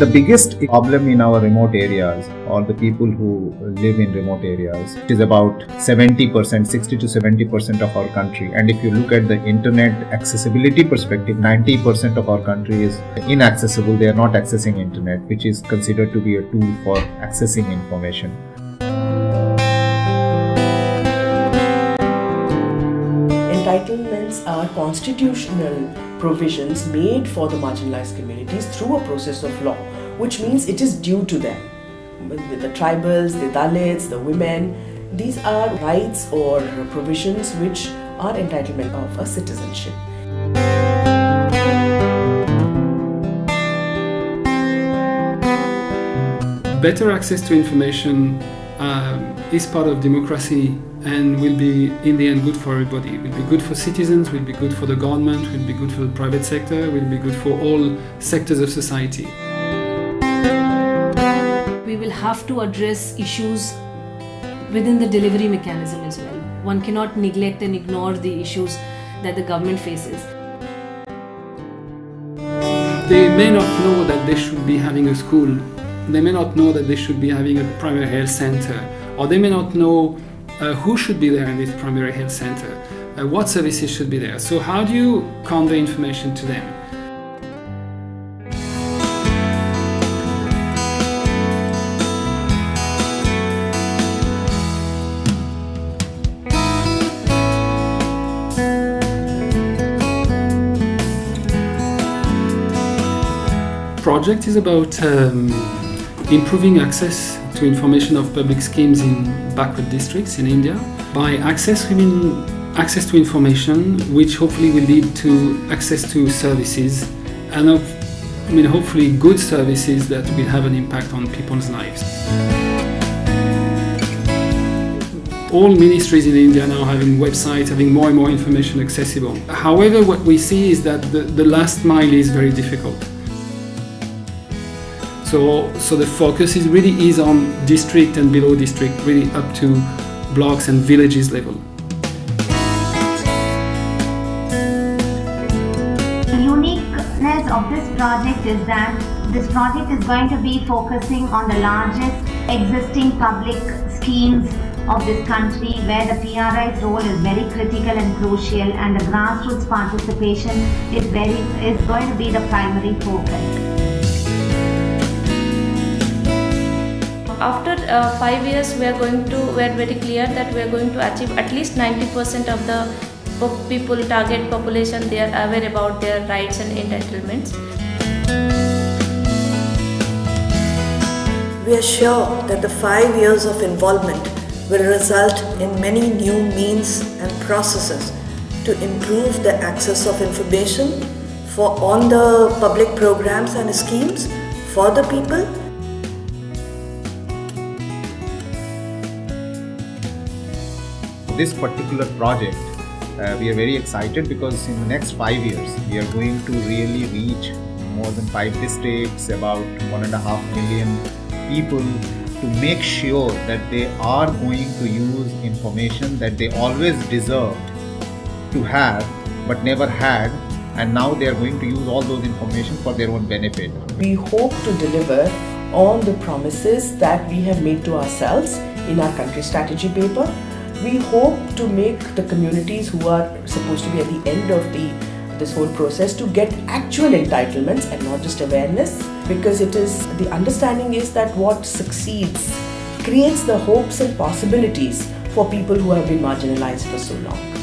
The biggest problem in our remote areas, or the people who live in remote areas, is about 70%, 60 to 70% of our country. And if you look at the internet accessibility perspective, 90% of our country is inaccessible. They are not accessing internet, which is considered to be a tool for accessing information. Entitlements are constitutional provisions made for the marginalized communities through a process of law, which means it is due to them. The tribals, the Dalits, the women, these are rights or provisions which are entitlement of a citizenship. Better access to information is part of democracy and will be, in the end, good for everybody. It will be good for citizens, will be good for the government, will be good for the private sector, will be good for all sectors of society. We will have to address issues within the delivery mechanism as well. One cannot neglect and ignore the issues that the government faces. They may not know that they should be having a school. They may not know that they should be having a primary health center, or they may not know who should be there in this primary health center, what services should be there. So how do you convey information to them? Project is about improving access to information of public schemes in backward districts in India. By access, we mean access to information, which hopefully will lead to access to services, and hopefully good services that will have an impact on people's lives. All ministries in India now having websites, having more and more information accessible. However, what we see is that the last mile is very difficult. So the focus is really on district and below district, really up to blocks and villages level. The uniqueness of this project is that this project is going to be focusing on the largest existing public schemes of this country, where the PRI's role is very critical and crucial, and the grassroots participation is going to be the primary focus. After 5 years, we are very clear that we are going to achieve at least 90% of the people, target population, they are aware about their rights and entitlements. We are sure that the 5 years of involvement will result in many new means and processes to improve the access of information on the public programs and schemes for the people. This particular project, we are very excited because in the next 5 years, we are going to really reach more than 5 districts, about 1.5 million people, to make sure that they are going to use information that they always deserved to have but never had, and now they are going to use all those information for their own benefit. We hope to deliver on the promises that we have made to ourselves in our country strategy paper. We hope to make the communities who are supposed to be at the end of this whole process to get actual entitlements and not just awareness, because the understanding is that what succeeds creates the hopes and possibilities for people who have been marginalized for so long.